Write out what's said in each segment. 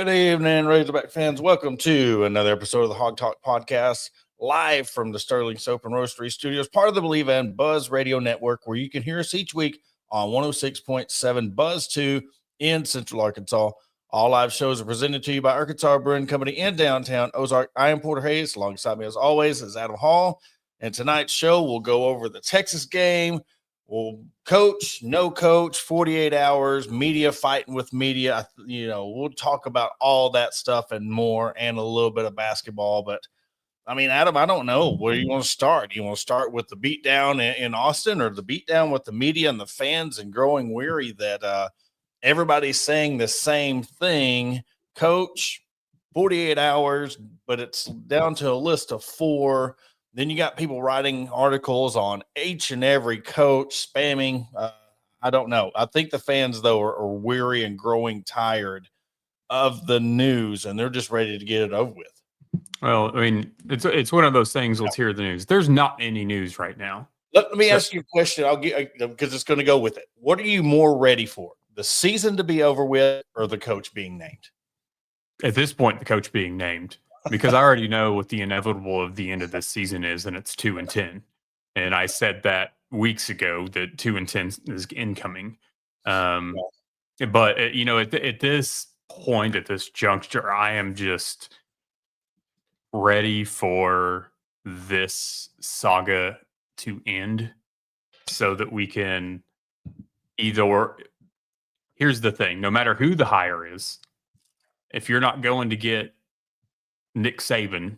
Good evening, Razorback fans. Welcome to another episode of the Hog Talk Podcast, live from the Sterling Soap and Roastery Studios, part of the Believe and Buzz Radio Network, where you can hear us each week on 106.7 Buzz 2 in Central Arkansas. All live shows are presented to you by Arkansas Brewing Company in downtown Ozark. I am Porter Hayes. Alongside me, as always, is Adam Hall. And tonight's show, we'll go over the Texas game. We'll coach, no coach, 48 hours, media fighting with media. We'll talk about all that stuff and more, and a little bit of basketball. But, I mean, Adam, I don't know. Where do you want to start? Do you want to start with the beatdown in Austin, or the beatdown with the media and the fans and growing weary that everybody's saying the same thing? Coach, 48 hours, but it's down to a list of 4. Then you got people writing articles on each and every coach, spamming. I don't know. I think the fans, though, are weary and growing tired of the news, and they're just ready to get it over with. Well, I mean, it's one of those things. Let's hear the news. There's not any news right now. Let me ask you a question. I'll get, because it's going to go with it. What are you more ready for? The season to be over with, or the coach being named? At this point, the coach being named. Because I already know what the inevitable of the end of this season is, and it's 2-10. And I said that weeks ago that 2-10 is incoming. But at this point, at this juncture, I am just ready for this saga to end, so that we can either. Here's the thing: no matter who the hire is, if you're not going to get Nick Saban,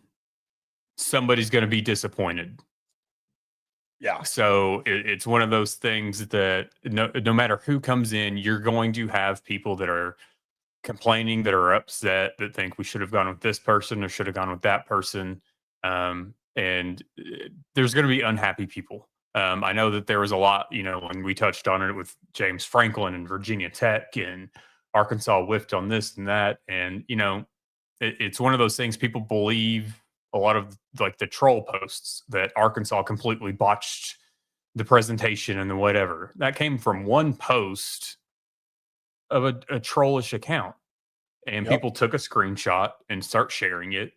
somebody's going to be disappointed. Yeah. So it's one of those things that no matter who comes in, you're going to have people that are complaining, that are upset, that think we should have gone with this person or should have gone with that person. And there's going to be unhappy people. I know that there was a lot, when we touched on it with James Franklin and Virginia Tech, and Arkansas whiffed on this and that. And, it's one of those things. People believe a lot of like the troll posts that Arkansas completely botched the presentation and the whatever. That came from one post of a trollish account, and people took a screenshot and start sharing it.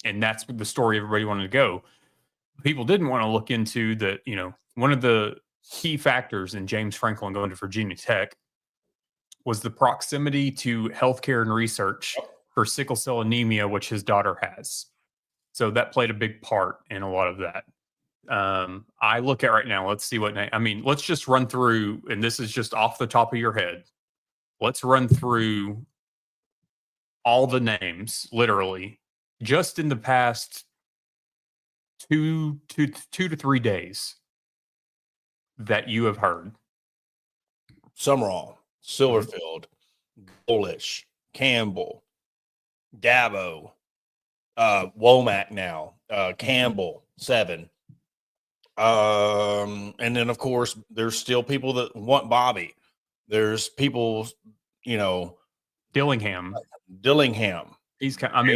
And that's the story everybody wanted to go. People didn't want to look into that. One of the key factors in James Franklin going to Virginia Tech was the proximity to healthcare and research for sickle cell anemia, which his daughter has. So that played a big part in a lot of that. I look at right now, let's see what name. I mean, let's just run through, and this is just off the top of your head. Let's run through all the names, literally, just in the past 2 to 3 days that you have heard. Summerall, Silverfield, Golish, Campbell, Dabo, Womack now, Campbell, 7. And then, of course, there's still people that want Bobby. There's people, Dillingham. He's kind. I'm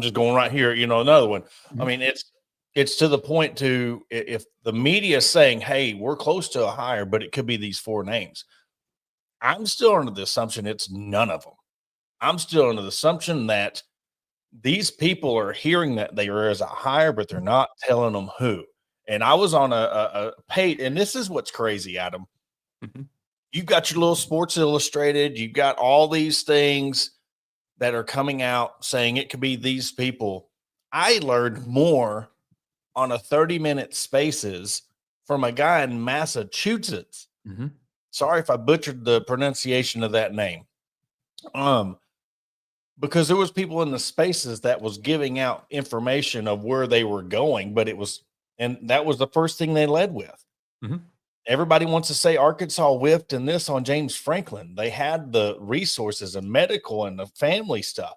just going right here. Another one. Mm-hmm. I mean, it's to the point to, if the media is saying, hey, we're close to a hire, but it could be these 4 names. I'm still under the assumption it's none of them. I'm still under the assumption that these people are hearing that there is a hire, but they're not telling them who. And I was on a page, and this is what's crazy, Adam. Mm-hmm. You've got your little Sports Illustrated. You've got all these things that are coming out saying it could be these people. I learned more on a 30-minute Spaces from a guy in Massachusetts. Mm-hmm. Sorry if I butchered the pronunciation of that name. Because there was people in the Spaces that was giving out information of where they were going, and that was the first thing they led with. Mm-hmm. Everybody wants to say Arkansas whiffed and this on James Franklin. They had the resources and medical and the family stuff.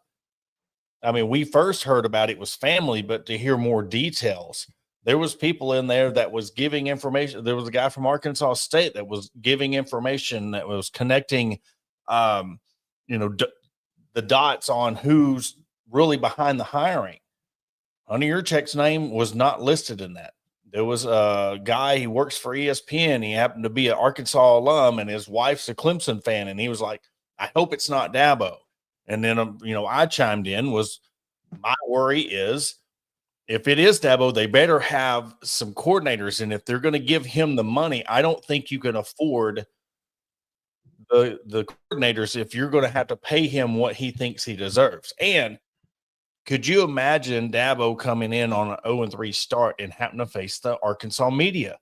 I mean, we first heard about it was family, but to hear more details, there was people in there that was giving information. There was a guy from Arkansas State that was giving information that was connecting, the dots on who's really behind the hiring. Hunter Yurchek's name was not listed in that. There was a guy, he works for ESPN. He happened to be an Arkansas alum, and his wife's a Clemson fan. And he was like, I hope it's not Dabo. And then, I chimed in was my worry is if it is Dabo, they better have some coordinators. And if they're going to give him the money, I don't think you can afford the coordinators if you're going to have to pay him what he thinks he deserves. And could you imagine Dabo coming in on an 0-3 start and having to face the Arkansas media?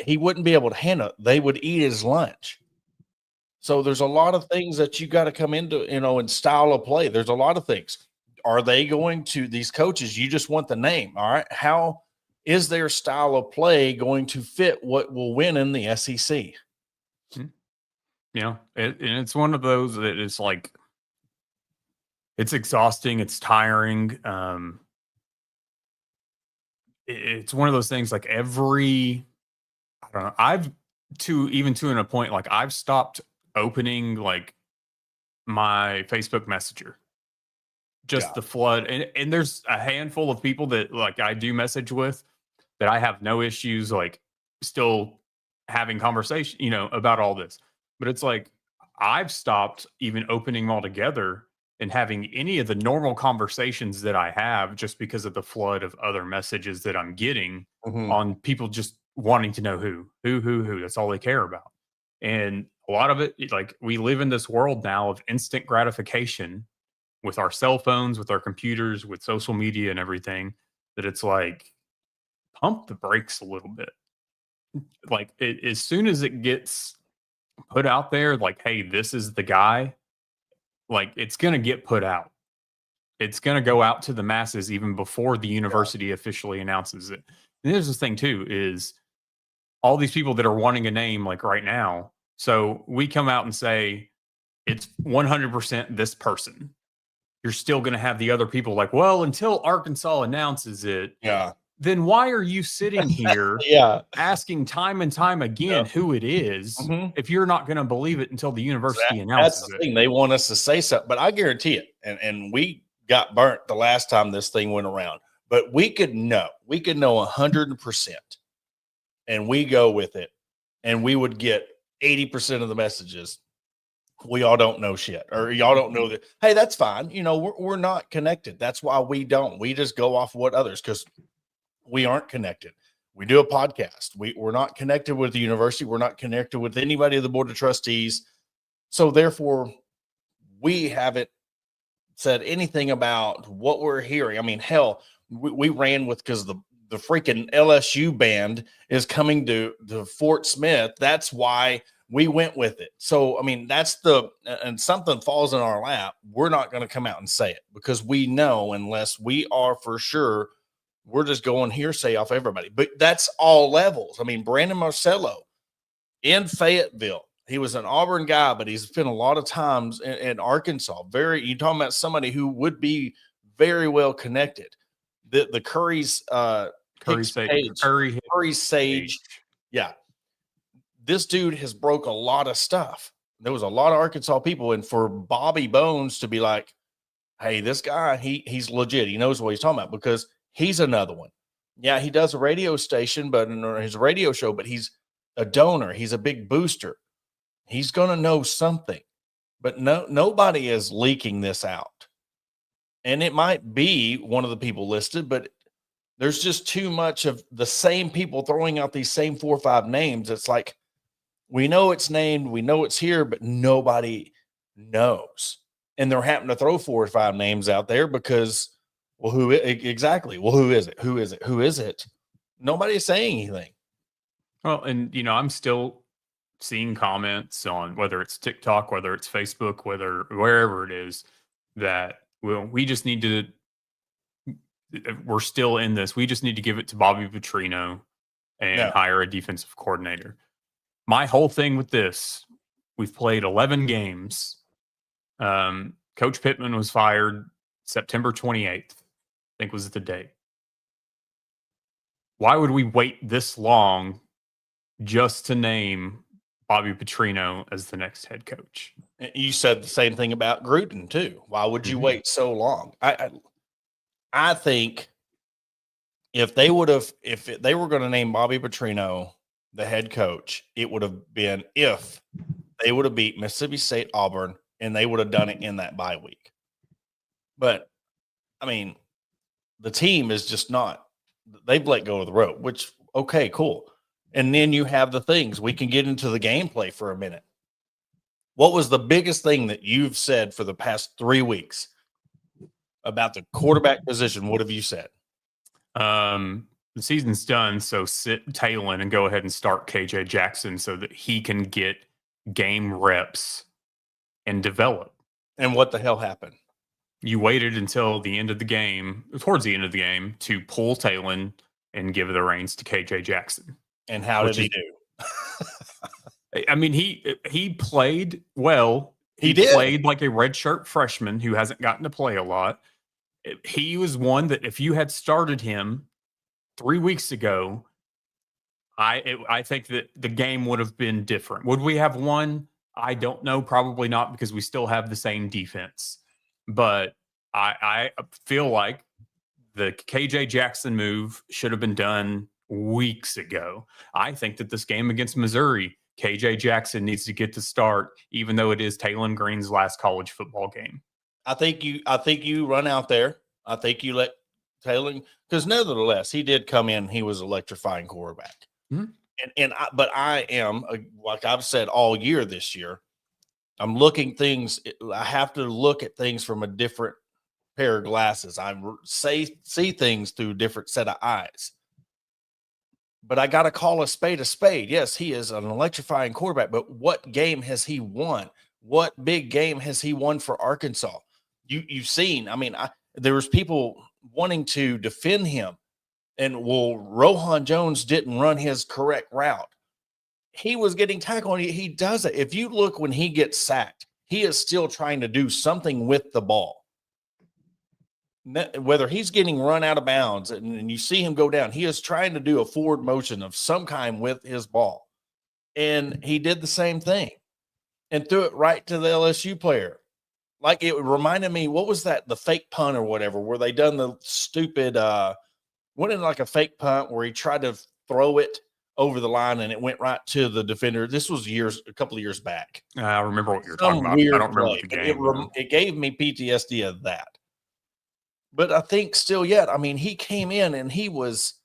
He wouldn't be able to handle it. They would eat his lunch. So there's a lot of things that you got to come into, in style of play. There's a lot of things. Are they going to, these coaches, you just want the name, all right? How is their style of play going to fit what will win in the SEC? And it's one of those that is like, it's exhausting. It's tiring. It's one of those things like I don't know, even to a point, like I've stopped opening like my Facebook Messenger. The flood. And there's a handful of people that like I do message with that I have no issues like still having conversation, about all this. But it's like I've stopped even opening them all together and having any of the normal conversations that I have just because of the flood of other messages that I'm getting on people just wanting to know who. That's all they care about. And a lot of it, like we live in this world now of instant gratification with our cell phones, with our computers, with social media and everything, that it's like pump the brakes a little bit. Like as soon as it gets put out there, like, hey, this is the guy, like it's going to get put out. It's going to go out to the masses even before the university officially announces it. And here's the thing too, is all these people that are wanting a name like right now. So we come out and say, it's 100% this person. You're still going to have the other people like, well, until Arkansas announces it. Yeah. Then why are you sitting here asking time and time again who it is if you're not going to believe it until the university announces that's the thing. They want us to say something, but I guarantee it. And we got burnt the last time this thing went around, but we could know 100%, and we go with it, and we would get 80% of the messages. We all don't know shit, or y'all don't know that. Hey, that's fine. We're not connected. That's why we just go off what others, because we aren't connected. We do a podcast. We're not connected with the university. We're not connected with anybody of the board of trustees. So therefore, we haven't said anything about what we're hearing. I mean, hell, we ran with, because the freaking LSU band is coming to Fort Smith. That's why we went with it. So, I mean, and something falls in our lap, we're not going to come out and say it, because we know unless we are for sure, we're just going hearsay off everybody. But that's all levels. I mean, Brandon Marcello in Fayetteville, he was an Auburn guy, but he's spent a lot of times in Arkansas. You're talking about somebody who would be very well connected. The Curry's Curry Sage. Yeah. This dude has broke a lot of stuff. There was a lot of Arkansas people, and for Bobby Bones to be like, hey, this guy, he's legit. He knows what he's talking about, because he's another one. Yeah, he does a radio station, but in his radio show, but he's a donor. He's a big booster. He's going to know something, but nobody is leaking this out. And it might be one of the people listed, but there's just too much of the same people throwing out these same 4 or 5 names. It's like, we know it's named, we know it's here, but nobody knows. And they're happening to throw 4 or 5 names out there because, well, who exactly? Well, who is it? Who is it? Who is it? Nobody's saying anything. Well, and I'm still seeing comments on whether it's TikTok, whether it's Facebook, wherever it is, that we just need to. We're still in this. We just need to give it to Bobby Petrino and hire a defensive coordinator. My whole thing with this, we've played 11 games. Coach Pittman was fired September 28th, I think was the date. Why would we wait this long just to name Bobby Petrino as the next head coach? You said the same thing about Gruden too. Why would you wait so long? I think if they were going to name Bobby Petrino the head coach, it would have been if they would have beat Mississippi State, Auburn, and they would have done it in that bye week. But, I mean, the team is just not – they've let go of the rope, which, okay, cool. And then you have the things. We can get into the gameplay for a minute. What was the biggest thing that you've said for the past 3 weeks about the quarterback position? What have you said? The season's done, so sit Talon and go ahead and start KJ Jackson so that he can get game reps and develop. And what the hell happened? You waited until the end of the game, towards the end of the game, to pull Talon and give the reins to KJ Jackson. And how did he do? I mean, he played well. He did. Played like a redshirt freshman who hasn't gotten to play a lot. He was one that if you had started him 3 weeks ago, I think that the game would have been different. Would we have won? I don't know. Probably not, because we still have the same defense. But I feel like the KJ Jackson move should have been done weeks ago. I think that this game against Missouri, KJ Jackson needs to get to start, even though it is Talon Green's last college football game. I think you run out there. I think you let Talon, because nevertheless, he did come in. He was electrifying quarterback. Mm-hmm. But I am, like I've said all year this year, I'm looking things. I have to look at things from a different pair of glasses. I see things through a different set of eyes. But I got to call a spade a spade. Yes, he is an electrifying quarterback, but what game has he won? What big game has he won for Arkansas? You've seen, I mean, there was people wanting to defend him, and Rohan Jones didn't run his correct route. He was getting tackled. He does it. If you look when he gets sacked, he is still trying to do something with the ball. Whether he's getting run out of bounds and you see him go down, he is trying to do a forward motion of some kind with his ball. And he did the same thing and threw it right to the LSU player. Like, it reminded me, what was that? The fake punt or whatever, where they done the stupid, wasn't it like a fake punt where he tried to throw it over the line and it went right to the defender? This was a couple of years back. I remember what you're talking about. I don't remember the game. It gave me PTSD of that. But I think still yet, I mean, he came in and he was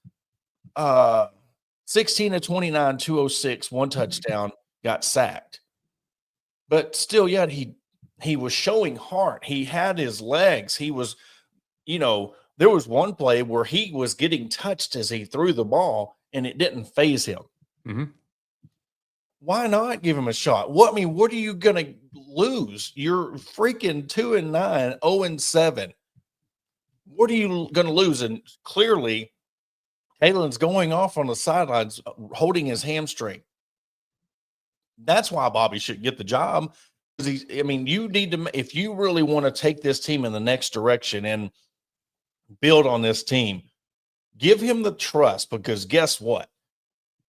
16 of 29, 206, one touchdown, got sacked. But still yet, he was showing heart. He had his legs. He was, there was one play where he was getting touched as he threw the ball and it didn't phase him. Mm-hmm. Why not give him a shot? What are you going to lose? You're freaking 2-9, 0-7. What are you going to lose? And clearly, Talon's going off on the sidelines, holding his hamstring. That's why Bobby should get the job. Because you need to, if you really want to take this team in the next direction and build on this team, give him the trust, because guess what?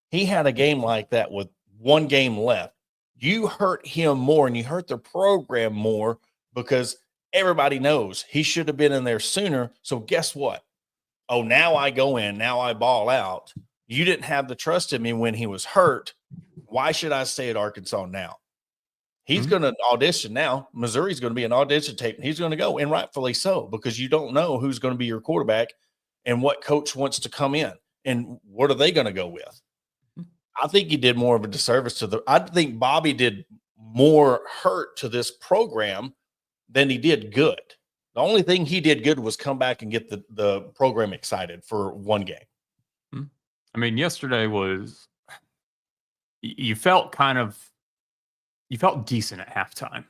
He had a game like that with one game left. You hurt him more and you hurt the program more, because everybody knows he should have been in there sooner. So guess what? Oh, now I go in. Now I ball out. You didn't have the trust in me when he was hurt. Why should I stay at Arkansas now? He's going to audition now. Missouri's going to be an audition tape, and he's going to go, and rightfully so, because you don't know who's going to be your quarterback and what coach wants to come in and what are they going to go with. I think he did more of a disservice I think Bobby did more hurt to this program than he did good. The only thing he did good was come back and get the program excited for one game. I mean, yesterday you felt decent at halftime.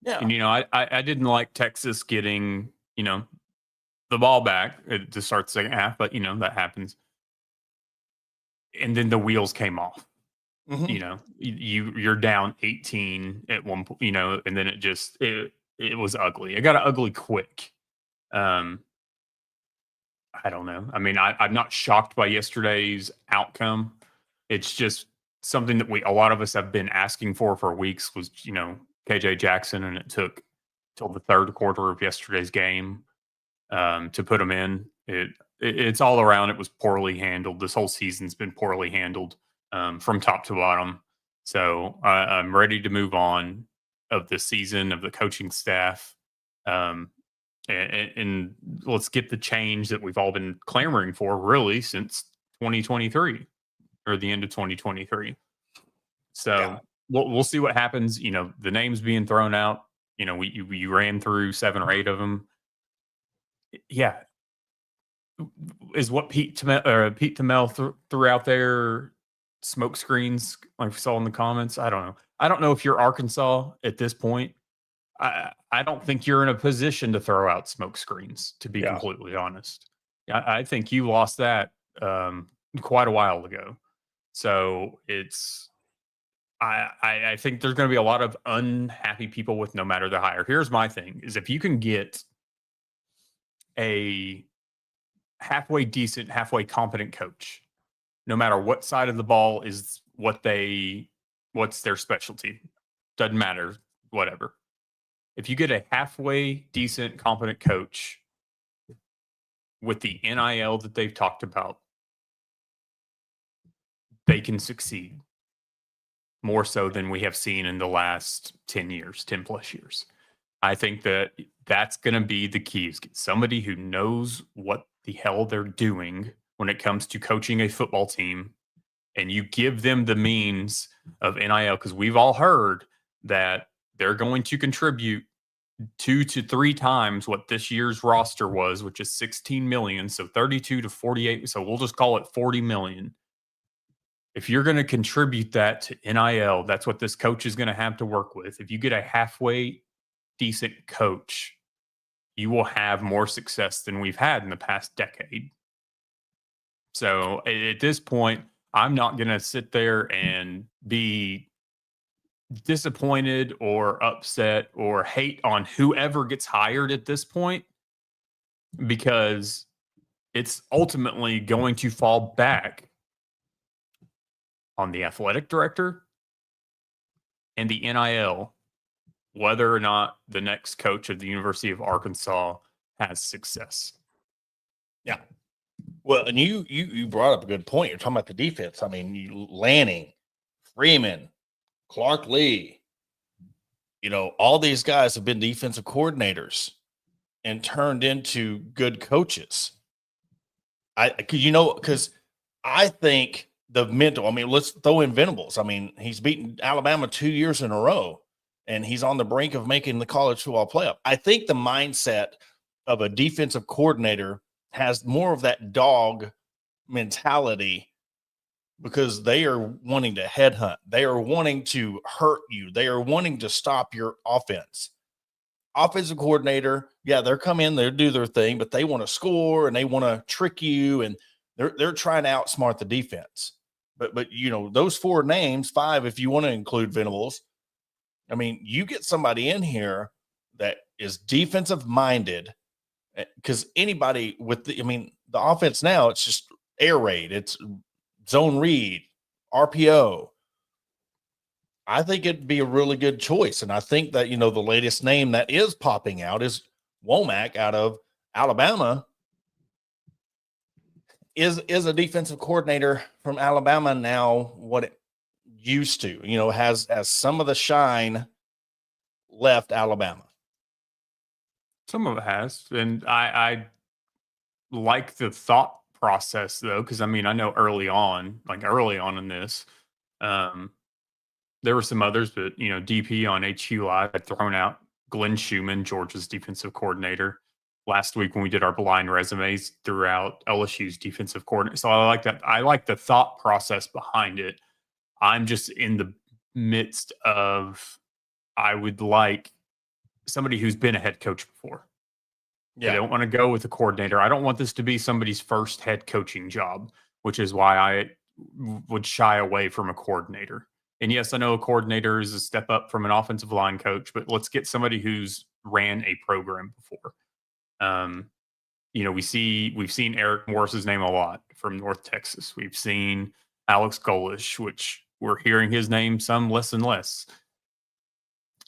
Yeah. And, I didn't like Texas getting, the ball back to start the second half, but, that happens. And then the wheels came off. Mm-hmm. You're down 18 at one point, and then it was ugly. It got ugly quick. I don't know. I mean, I'm not shocked by yesterday's outcome. It's just something that a lot of us have been asking for weeks was, KJ Jackson, and it took till the third quarter of yesterday's game to put him in. It's all around. It was poorly handled. This whole season's been poorly handled from top to bottom. So I'm ready to move on of the season, of the coaching staff. Um, and let's get the change that we've all been clamoring for really since 2023 or the end of 2023. So we'll see what happens. You know, the names being thrown out, you know, we ran through 7 or 8 of them. Yeah. Is what Pete Thamel threw out there smoke screens like we saw in the comments? I don't know. I don't know if you're Arkansas at this point. I don't think you're in a position to throw out smoke screens, to be completely honest. I think you lost that quite a while ago. So it's I think there's going to be a lot of unhappy people with no matter the hire. Here's my thing: is if you can get a halfway decent, halfway competent coach, no matter what side of the ball is what's their specialty, doesn't matter, whatever. If you get a halfway decent, competent coach with the NIL that they've talked about, they can succeed more so than we have seen in the last 10 years, 10 plus years. I think that that's going to be the key, is get somebody who knows what the hell they're doing when it comes to coaching a football team, and you give them the means of NIL, because we've all heard that they're going to contribute 2 to 3 times what this year's roster was, which is 16 million. So 32 to 48. So we'll just call it 40 million. If you're going to contribute that to NIL, that's what this coach is going to have to work with. If you get a halfway decent coach, you will have more success than we've had in the past decade. So at this point, I'm not going to sit there and be disappointed or upset or hate on whoever gets hired at this point, because it's ultimately going to fall back on the athletic director and the NIL, whether or not the next coach of the University of Arkansas has success. Yeah. Well, and you brought up a good point. You're talking about the defense. I mean, Lanning, Freeman, Clark Lee, you know, all these guys have been defensive coordinators and turned into good coaches. Because I think the mental, I mean, let's throw in Venables. I mean, he's beaten Alabama 2 years in a row, and he's on the brink of making the college football playoff. I think the mindset of a defensive coordinator has more of that dog mentality, because they are wanting to headhunt. They are wanting to hurt you. They are wanting to stop your offense. Offensive coordinator, yeah, they're come in, they do their thing, but they want to score and they want to trick you, and they're trying to outsmart the defense. But you know, those 4 names, 5 if you want to include Venables. I mean, you get somebody in here that is defensive minded, because anybody with the offense now, it's just air raid, it's zone read, RPO. I think it'd be a really good choice. And I think that, you know, the latest name that is popping out is Womack out of Alabama, is a defensive coordinator from Alabama now what it used to, you know, has some of the shine left Alabama. Some of it has. And I like the thought process, though, because I mean, I know early on in this, there were some others, but you know, DP on HQ Live had thrown out Glenn Schumann, Georgia's defensive coordinator. Last week when we did our blind resumes, throughout LSU's defensive coordinator. So I like that. I like the thought process behind it. I'm just in the midst of, I would like somebody who's been a head coach before. Yeah. I don't want to go with a coordinator. I don't want this to be somebody's first head coaching job, which is why I would shy away from a coordinator. And yes, I know a coordinator is a step up from an offensive line coach, but let's get somebody who's ran a program before. You know, we've seen Eric Morris's name a lot from North Texas. We've seen Alex Golish, which we're hearing his name some less and less.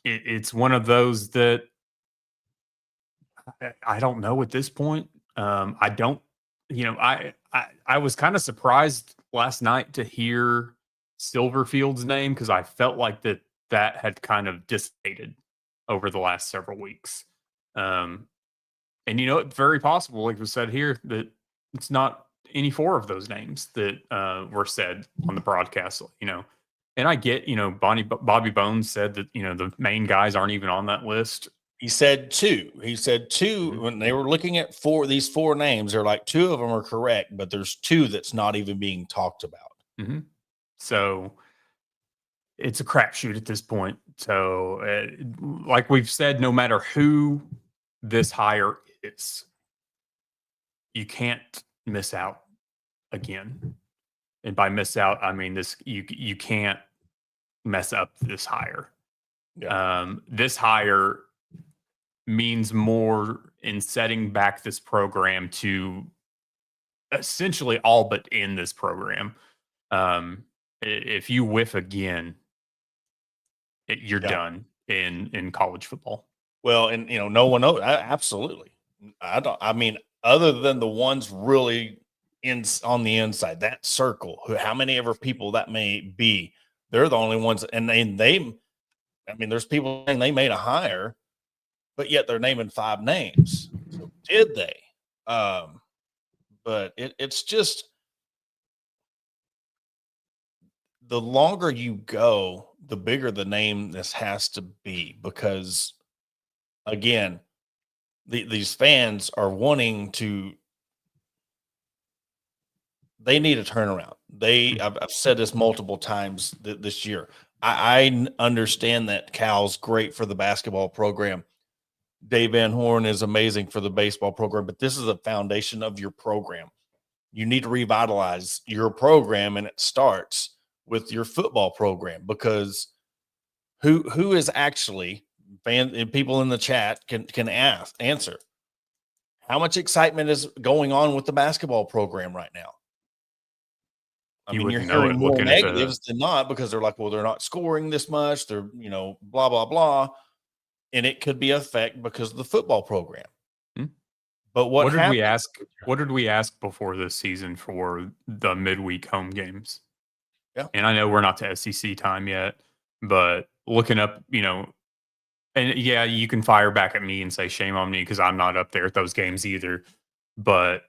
It's one of those that I don't know at this point. I don't, you know, I was kind of surprised last night to hear Silverfield's name because I felt like that had kind of dissipated over the last several weeks. And it's very possible, like was said here, that it's not any four of those names that were said on the broadcast. And I get, Bobby Bones said that the main guys aren't even on that list. He said two. When they were looking at these four names. They're like, two of them are correct, but there's two that's not even being talked about. Mm-hmm. So it's a crapshoot at this point. So, like we've said, no matter who this hire is, you can't miss out again. And by miss out, I mean this: you can't mess up this hire. Yeah. This hire means more in setting back this program to essentially all but end this program. If you whiff again, you're done in college football. Well, and no one knows. Absolutely. I mean, other than the ones really on the inside, that circle, how many ever people that may be, they're the only ones. And there's people saying they made a hire, but yet they're naming 5 names. So did they? But it's just, the longer you go, the bigger the name this has to be, because again, these fans are wanting to, they need a turnaround. I've said this multiple times this year. I understand that Cal's great for the basketball program. Dave Van Horn is amazing for the baseball program, but this is a foundation of your program. You need to revitalize your program, and it starts with your football program, because who is actually and people in the chat can answer how much excitement is going on with the basketball program right now. You're hearing more negatives than not, because they're like, well, they're not scoring this much. They're, blah, blah, blah. And it could be affected because of the football program. But what did we ask? What did we ask before this season for the midweek home games? Yeah. And I know we're not to SEC time yet, but looking up, and yeah, you can fire back at me and say shame on me because I'm not up there at those games either. But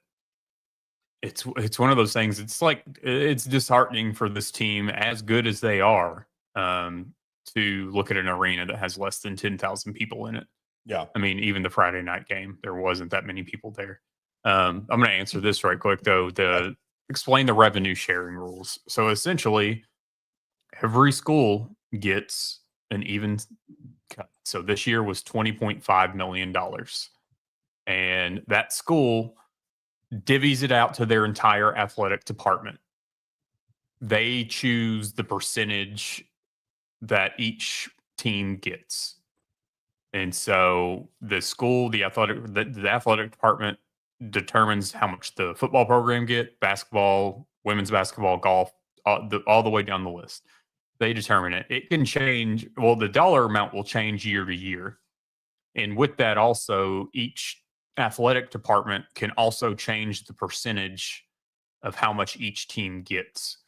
it's one of those things. It's like, it's disheartening for this team, as good as they are, to look at an arena that has less than 10,000 people in it. Yeah. I mean, even the Friday night game, there wasn't that many people there. I'm going to answer this right quick, though. Explain the revenue sharing rules. So essentially, every school gets an even cut. So this year was $20.5 million. And that school divvies it out to their entire athletic department. They choose the percentage that each team gets. And so the school, the athletic department determines how much the football program get, basketball, women's basketball, golf, all the way down the list. They determine it. It can change. Well, the dollar amount will change year to year. And with that also, each athletic department can also change the percentage of how much each team gets.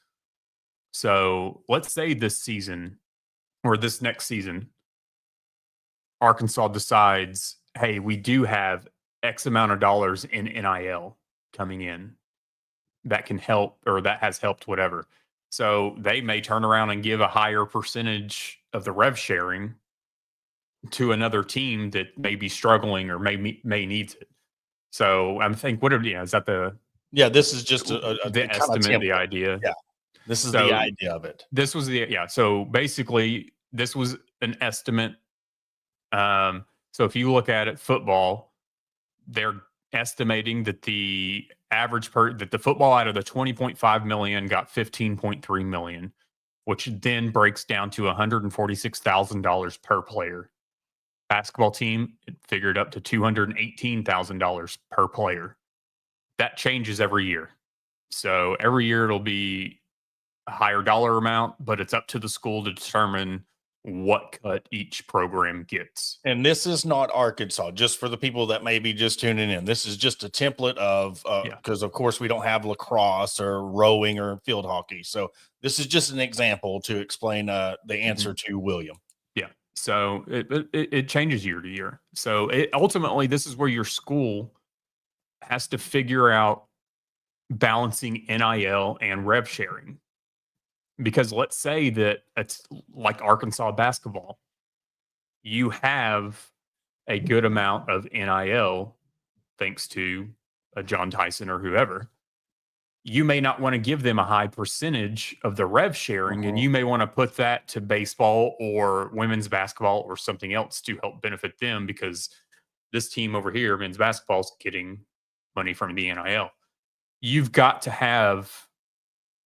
So let's say this season or this next season, Arkansas decides, hey, we do have X amount of dollars in NIL coming in that can help, or that has helped, whatever. So they may turn around and give a higher percentage of the rev sharing to another team that may be struggling or may needs it. So I'm thinking, is that the? Yeah, this is just the estimate, the idea. Yeah, this is the idea of it. This was So basically, this was an estimate. So if you look at it, football, they're estimating that the average that the football out of the 20.5 million got 15.3 million, which then breaks down to $146,000 per player. Basketball team, it figured up to $218,000 per player. That changes every year. So every year it'll be a higher dollar amount, but it's up to the school to determine what cut each program gets. And this is not Arkansas, just for the people that may be just tuning in. This is just a template of, because of course we don't have lacrosse or rowing or field hockey. So this is just an example to explain the answer to William. Yeah. So it changes year to year. So ultimately, this is where your school has to figure out balancing NIL and rev sharing. Because let's say that it's like Arkansas basketball. You have a good amount of NIL thanks to a John Tyson or whoever. You may not want to give them a high percentage of the rev sharing, and you may want to put that to baseball or women's basketball or something else to help benefit them, because this team over here, men's basketball, is getting money from the NIL. You've got to have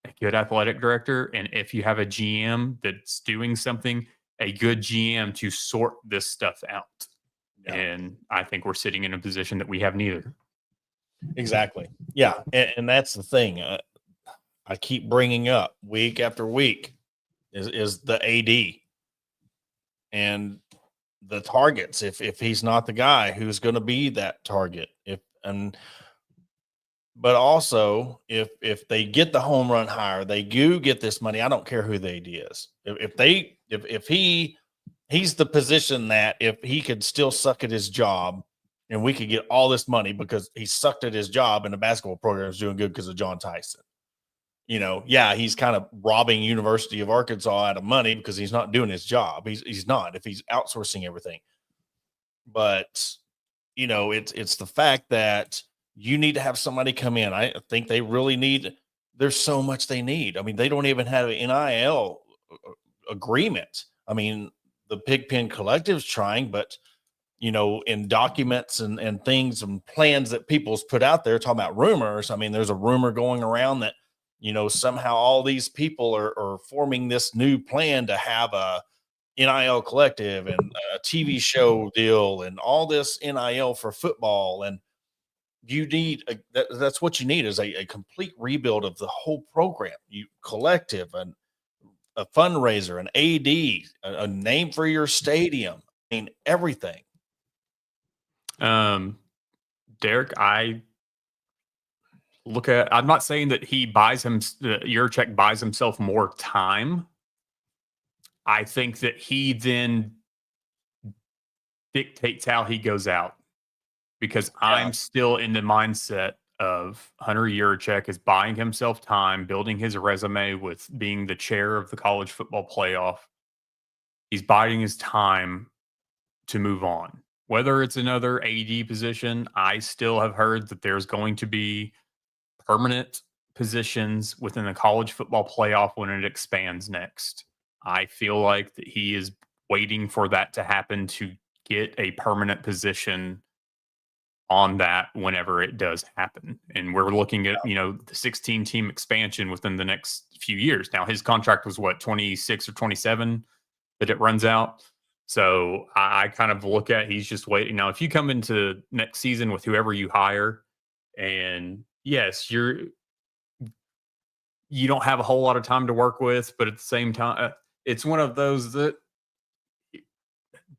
a good athletic director, and if you have a GM that's doing something, a good GM to sort this stuff out. Yeah. And I think we're sitting in a position that we have neither. Exactly. Yeah. And that's the thing I keep bringing up week after week is the AD and the targets. If he's not the guy who's going to be that target, but also if they get the home run hire, they do get this money. I don't care who the AD is. If he's the position that if he could still suck at his job and we could get all this money because he sucked at his job and the basketball program is doing good because of John Tyson. He's kind of robbing University of Arkansas out of money because he's not doing his job. He's not, if he's outsourcing everything. But, it's the fact that you need to have somebody come in. I think they really need, there's so much they need. I mean, they don't even have an NIL agreement. I mean, the Pigpen Collective's trying, but in documents and things and plans that people's put out there talking about rumors. I mean, there's a rumor going around that, somehow all these people are forming this new plan to have a NIL collective and a TV show deal and all this NIL for football. And you need that's what you need is a complete rebuild of the whole program. You collective and a fundraiser, an AD, a name for your stadium. I mean, everything. Derek, I'm not saying that he Yurachek buys himself more time. I think that he then dictates how he goes out, because I'm still in the mindset of Hunter Yurachek is buying himself time, building his resume with being the chair of the college football playoff. He's biding his time to move on. Whether it's another AD position, I still have heard that there's going to be permanent positions within the college football playoff when it expands next. I feel like that he is waiting for that to happen to get a permanent position on that whenever it does happen. And we're looking at, the 16 team expansion within the next few years. Now his contract was 26 or 27 that it runs out. So I kind of look at, he's just waiting. Now, if you come into next season with whoever you hire, and yes, you don't have a whole lot of time to work with, but at the same time, it's one of those that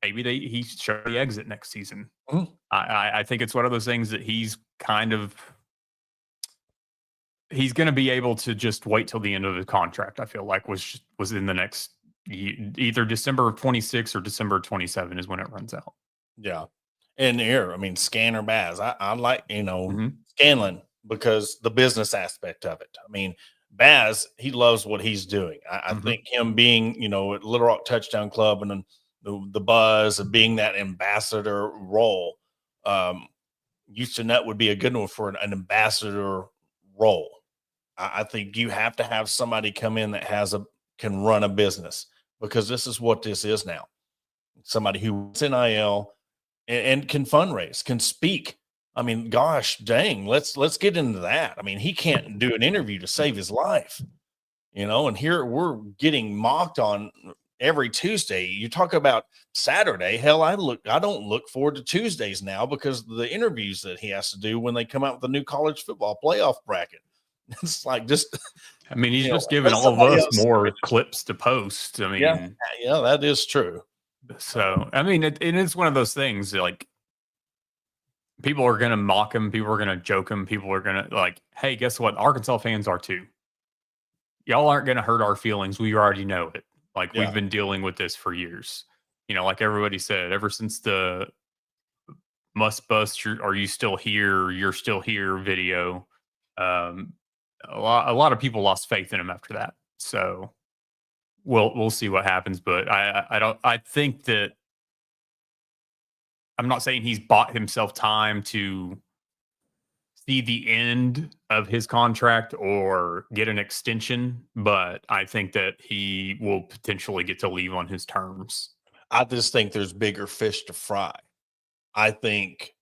maybe he should exit next season. Mm-hmm. I think it's one of those things that he's going to be able to just wait till the end of the contract. I feel like was in the next either December of 26 or December of 27 is when it runs out. Yeah. And here, I mean, Scanner Baz, I like, Scanlon, because the business aspect of it. I mean, Baz, he loves what he's doing. I think him being, at Little Rock Touchdown Club and then the buzz of being that ambassador role, Houston Nutt would be a good one for an ambassador role. I think you have to have somebody come in that can run a business, because this is what this is now. Somebody who's NIL and can fundraise, can speak. I mean, gosh dang, let's get into that. I mean, he can't do an interview to save his life, and here we're getting mocked on every Tuesday. You talk about Saturday. Hell, I don't look forward to Tuesdays now because of the interviews that he has to do when they come out with the new college football playoff bracket. It's like just I mean, he's you know, just giving let all of somebody us else. more clips to post. I Yeah, mean, yeah, that is true. so I mean, it is one of those things. Like, people are gonna mock him, people are gonna joke him, people are gonna like, hey, guess what? Arkansas fans are too. Y'all aren't gonna hurt our feelings. We already know it. Like, we've Yeah. been dealing with this for years. You know, like everybody said, ever since the must bust are you still here? You're still here video. Um, a lot of people lost faith in him after that. So we'll see what happens. But I don't. I think that I'm not saying he's bought himself time to see the end of his contract or get an extension, but I think that he will potentially get to leave on his terms. I just think there's bigger fish to fry. I think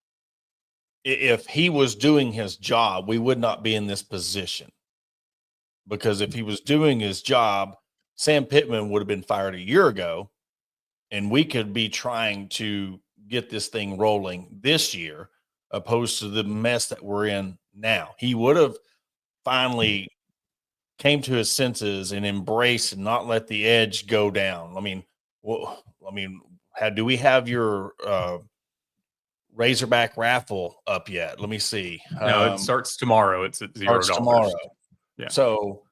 if he was doing his job, we would not be in this position. Because if he was doing his job, Sam Pittman would have been fired a year ago, and we could be trying to get this thing rolling this year, opposed to the mess that we're in now. He would have finally came to his senses and embraced and not let the edge go down. I mean, do we have your Razorback raffle up yet? Let me see. No, it starts tomorrow. It's at $0. Tomorrow. Yeah. So,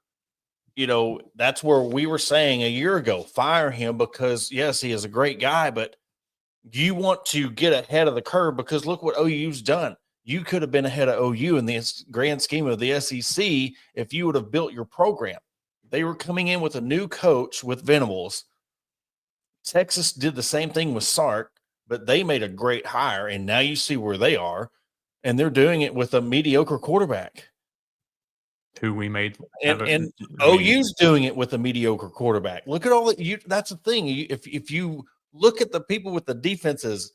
that's where we were saying a year ago, fire him because yes, he is a great guy, but you want to get ahead of the curve because look what OU's done. You could have been ahead of OU in the grand scheme of the SEC if you would have built your program. They were coming in with a new coach with Venables. Texas did the same thing with Sark, but they made a great hire, and now you see where they are, and they're doing it with a mediocre quarterback. Who we made, and OU's doing it with a mediocre quarterback. Look at all that. That's the thing. If you look at the people with the defenses,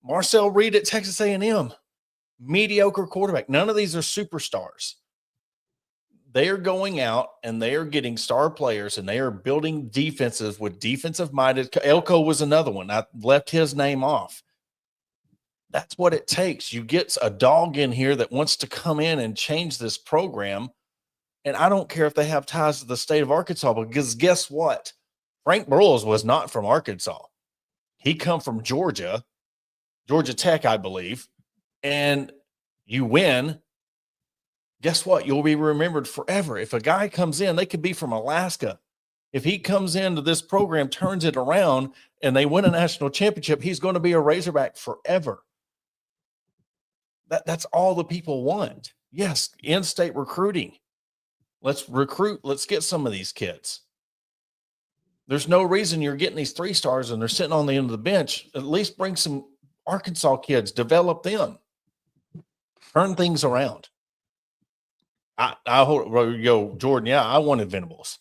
Marcel Reed at Texas A&M, mediocre quarterback. None of these are superstars. They are going out and they are getting star players and they are building defenses with defensive minded. Elko was another one. I left his name off. That's what it takes. You get a dog in here that wants to come in and change this program. And I don't care if they have ties to the state of Arkansas, because guess what? Frank Broyles was not from Arkansas. He come from Georgia Tech, I believe. And you win. Guess what? You'll be remembered forever. If a guy comes in, they could be from Alaska. If he comes into this program, turns it around, and they win a national championship, he's going to be a Razorback forever. That's all the people want. Yes, in-state recruiting. Let's recruit. Let's get some of these kids. There's no reason you're getting these 3 stars and they're sitting on the end of the bench. At least bring some Arkansas kids, develop them, turn things around. I hope, Jordan. Yeah, I wanted Venables.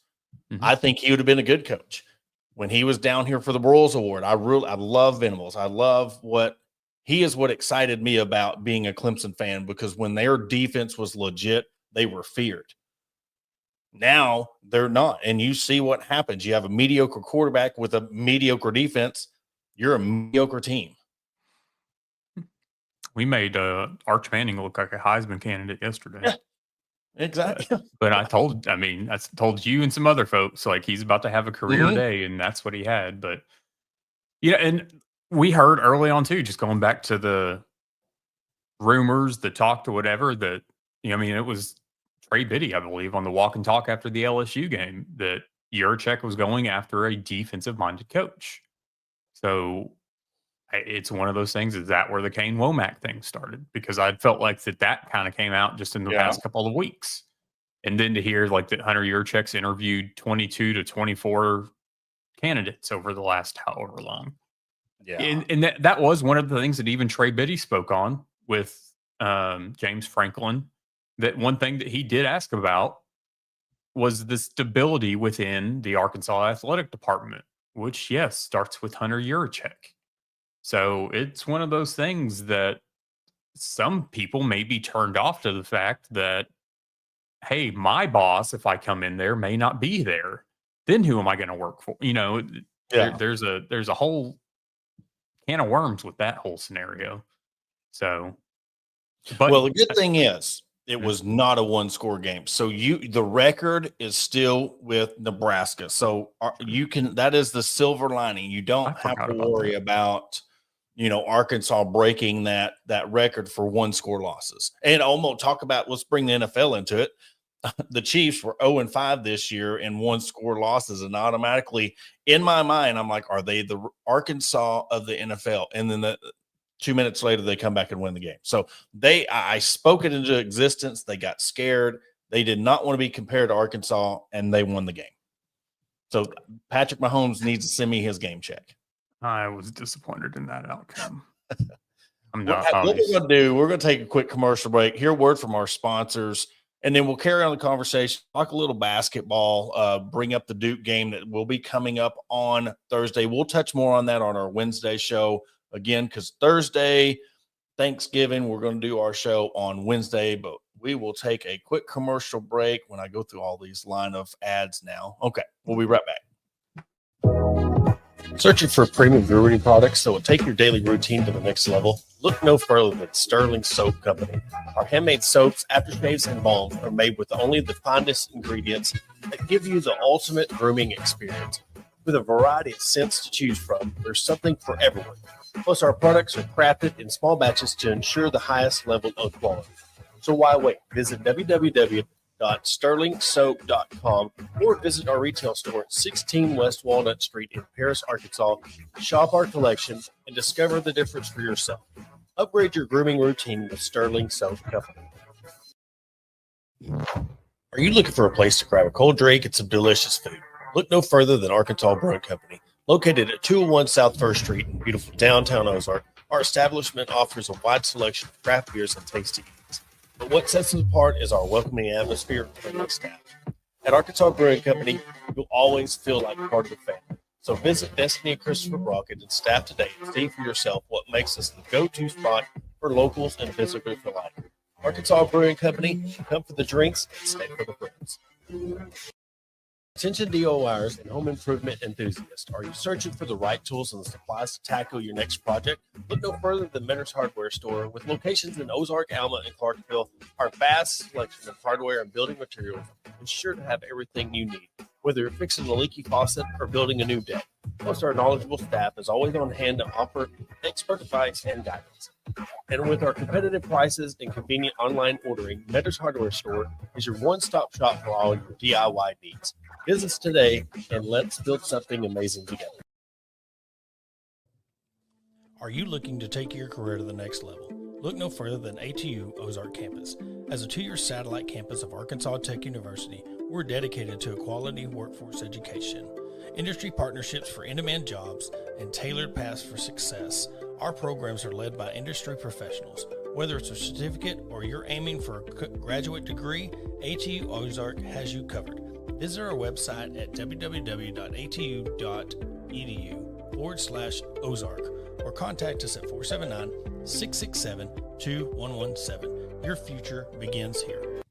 Mm-hmm. I think he would have been a good coach when he was down here for the Broyles Award. I love Venables. I love what excited me about being a Clemson fan, because when their defense was legit, they were feared. Now they're not. And you see what happens. You have a mediocre quarterback with a mediocre defense. You're a mediocre team. We made Arch Manning look like a Heisman candidate yesterday. Yeah, exactly. But I told you and some other folks, like, he's about to have a career day, and that's what he had. But yeah, and we heard early on too, just going back to the rumors, the talk to whatever, that, it was Trey Biddy, I believe, on the walk and talk after the LSU game, that Yurachek was going after a defensive-minded coach. So it's one of those things. Is that where the Kane Womack thing started? Because I felt like that kind of came out just in the past couple of weeks. And then to hear like that Hunter Yurachek's interviewed 22 to 24 candidates over the last however long. Yeah. And that was one of the things that even Trey Biddy spoke on with James Franklin. That one thing that he did ask about was the stability within the Arkansas athletic department, which, yes, starts with Hunter Yurachek. So it's one of those things that some people may be turned off to the fact that, hey, my boss, if I come in there, may not be there. Then who am I going to work for? There's a whole can of worms with that whole scenario. So, well, the good thing is, It was not a one-score game. So the record is still with Nebraska. So that is the silver lining. You don't have to worry about Arkansas breaking that record for one-score losses. And let's bring the NFL into it. The Chiefs were 0-5 this year in one-score losses, and automatically in my mind, I'm like, are they the Arkansas of the NFL? And then 2 minutes later, they come back and win the game. So I spoke it into existence. They got scared. They did not want to be compared to Arkansas, and they won the game. So Patrick Mahomes needs to send me his game check. I was disappointed in that outcome. I'm not. What we're going to do, we're going to take a quick commercial break, hear a word from our sponsors, and then we'll carry on the conversation, talk a little basketball, bring up the Duke game that will be coming up on Thursday. We'll touch more on that on our Wednesday show. Again, because Thursday, Thanksgiving, we're going to do our show on Wednesday, but we will take a quick commercial break when I go through all these line of ads now. Okay, we'll be right back. Searching for premium grooming products that will take your daily routine to the next level? Look no further than Sterling Soap Company. Our handmade soaps, aftershaves, and balms are made with only the finest ingredients that give you the ultimate grooming experience. With a variety of scents to choose from, there's something for everyone. Plus, our products are crafted in small batches to ensure the highest level of quality. So why wait? Visit www.sterlingsoap.com or visit our retail store at 16 West Walnut Street in Paris, Arkansas. Shop our collection and discover the difference for yourself. Upgrade your grooming routine with Sterling Soap Company. Are you looking for a place to grab a cold drink and some delicious food? Look no further than Arkansas Brewing Company. Located at 201 South 1st Street in beautiful downtown Ozark, our establishment offers a wide selection of craft beers and tasty eats. But what sets us apart is our welcoming atmosphere and friendly staff. At Arkansas Brewing Company, you'll always feel like part of the family. So visit Destiny and Christopher Brockett and staff today and see for yourself what makes us the go-to spot for locals and visitors alike. Arkansas Brewing Company, come for the drinks and stay for the friends. Attention DIYers and home improvement enthusiasts. Are you searching for the right tools and supplies to tackle your next project? Look no further than Mentor's Hardware Store. With locations in Ozark, Alma, and Clarksville, our vast selection of hardware and building materials is sure to have everything you need, whether you're fixing a leaky faucet or building a new deck. Plus, our knowledgeable staff is always on hand to offer expert advice and guidance. And with our competitive prices and convenient online ordering, Mentor's Hardware Store is your one-stop shop for all your DIY needs. Visit us today and let's build something amazing together. Are you looking to take your career to the next level? Look no further than ATU Ozark Campus. As a 2-year satellite campus of Arkansas Tech University, we're dedicated to a quality workforce education, industry partnerships for in-demand jobs, and tailored paths for success. Our programs are led by industry professionals. Whether it's a certificate or you're aiming for a graduate degree, ATU Ozark has you covered. Visit our website at www.atu.edu/Ozark or contact us at 479-667-2117. Your future begins here.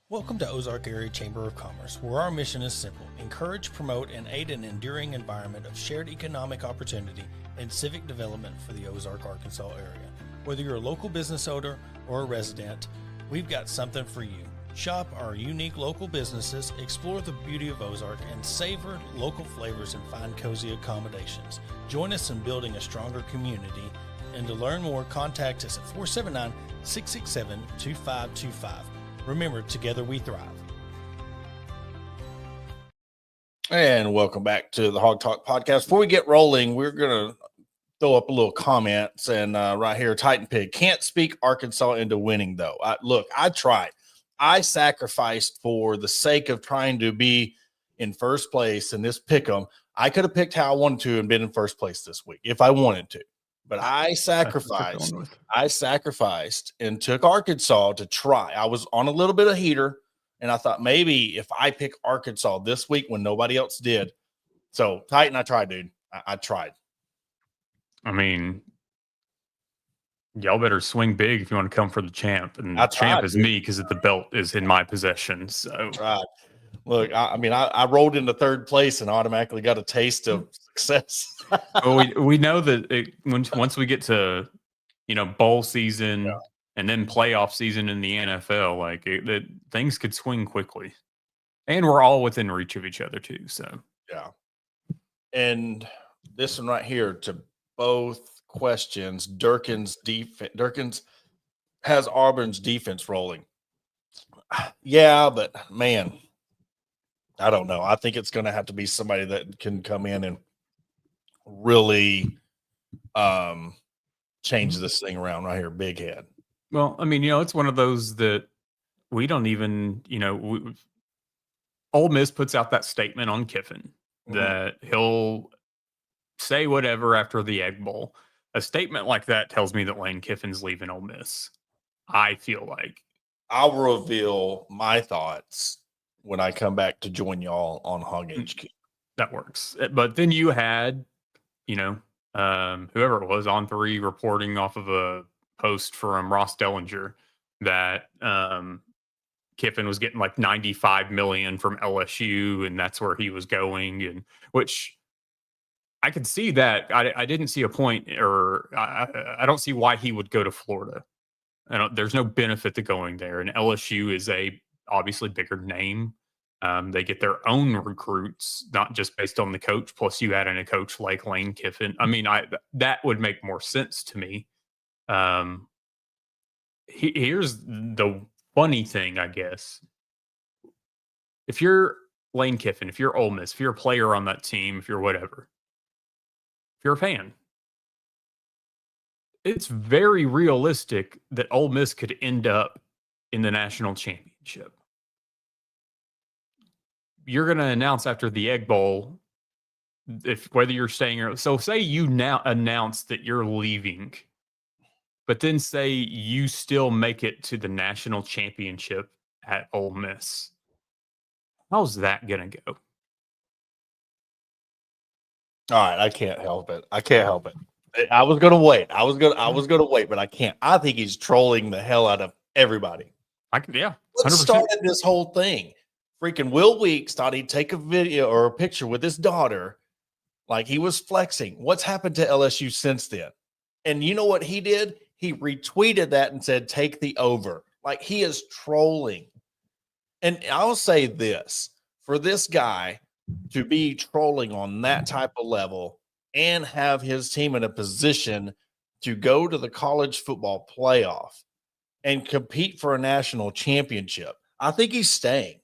Welcome to Ozark Area Chamber of Commerce, where our mission is simple: encourage, promote, and aid an enduring environment of shared economic opportunity and civic development for the Ozark, Arkansas area. Whether you're a local business owner or a resident, we've got something for you. Shop our unique local businesses, explore the beauty of Ozark, and savor local flavors and find cozy accommodations. Join us in building a stronger community. And to learn more, contact us at 479-667-2525. Remember, together we thrive. And welcome back to the Hog Talk podcast. Before we get rolling, we're going to throw up a little comments. And right here, Titan Pig, can't speak Arkansas into winning, though. I tried. I sacrificed for the sake of trying to be in first place in this pick 'em. I could have picked how I wanted to and been in first place this week if I wanted to. But I sacrificed and took Arkansas to try. I was on a little bit of heater, and I thought maybe if I pick Arkansas this week when nobody else did. So, Titan, I tried, dude. I tried. I mean, y'all better swing big if you want to come for the champ. And the champ is me because the belt is in my possession. So, right. Look, I rolled into third place and automatically got a taste of success. Well, we know that once we get to bowl season, and then playoff season in the NFL, like things could swing quickly. And we're all within reach of each other too. So Yeah. And this one right here to both questions, Durkins has Auburn's defense rolling. Yeah, but man, I don't know. I think it's going to have to be somebody that can come in and really change this thing around right here. Big Head. well, I mean, it's one of those that we don't even, Ole Miss puts out that statement on Kiffin that he'll say whatever after the Egg Bowl. A statement like that tells me that Lane Kiffin's leaving Ole Miss. I feel like I'll reveal my thoughts when I come back to join y'all on Hog HQ. that works. But then you had, whoever it was on 3 reporting off of a post from Ross Dellinger that Kiffin was getting like $95 million from LSU, and that's where he was going, and which I could see that. I didn't see a point, or I don't see why he would go to Florida. There's no benefit to going there, and LSU is a obviously bigger name. They get their own recruits, not just based on the coach. Plus, you add in a coach like Lane Kiffin. I mean, that would make more sense to me. Here's the funny thing, I guess. If you're Lane Kiffin, if you're Ole Miss, if you're a player on that team, if you're whatever, if you're a fan, it's very realistic that Ole Miss could end up in the national championship. You're going to announce after the Egg Bowl whether you're staying or so. Say you now announce that you're leaving, but then say you still make it to the national championship at Ole Miss. How's that going to go? All right, I can't help it. I was gonna wait. I was gonna wait, but I can't. I think he's trolling the hell out of everybody. Yeah. What started this whole thing? Freaking Will Weeks thought he'd take a video or a picture with his daughter, like he was flexing. What's happened to LSU since then? And you know what he did? He retweeted that and said, "Take the over." Like he is trolling. And I'll say this, for this guy to be trolling on that type of level and have his team in a position to go to the college football playoff and compete for a national championship, I think he's staying.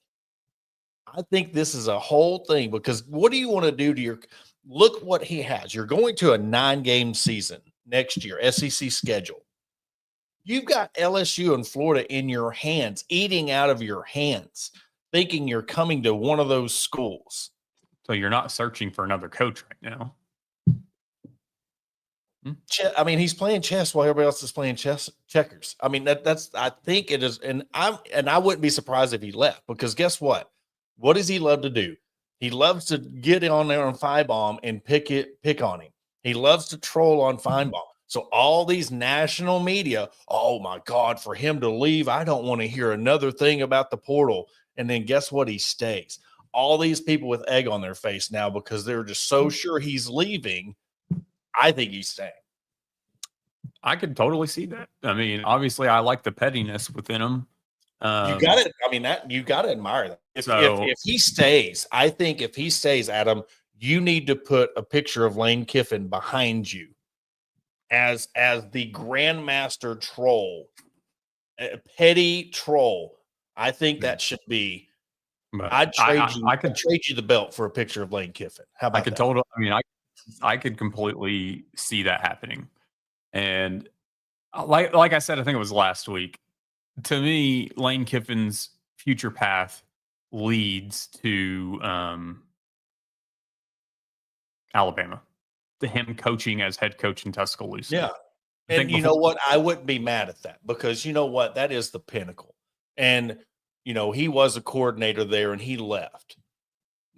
I think this is a whole thing, because what do you want to do to look what he has. You're going to a 9-game season next year, SEC schedule. You've got LSU and Florida in your hands, eating out of your hands, thinking you're coming to one of those schools. So you're not searching for another coach right now. I mean, he's playing chess while everybody else is playing checkers. I mean, that's I think it is, and I wouldn't be surprised if he left, because guess what? What does he love to do? He loves to get on there on Finebaum and pick on him. He loves to troll on Finebaum. So all these national media, oh my God, for him to leave, I don't want to hear another thing about the portal. And then guess what? He stays. All these people with egg on their face now because they're just so sure he's leaving. I think he's staying. I could totally see that. I mean, obviously, I like the pettiness within him. You got it. I mean, that you got to admire that. If he stays, I think if he stays, Adam, you need to put a picture of Lane Kiffin behind you as the grandmaster troll, a petty troll. I think that should be. I'd trade you the belt for a picture of Lane Kiffin. How about that? I could completely see that happening. And like I said, I think it was last week. To me, Lane Kiffin's future path leads to Alabama, to him coaching as head coach in Tuscaloosa. Yeah. And you know what? I wouldn't be mad at that, because you know what? That is the pinnacle. And, you know, he was a coordinator there and he left.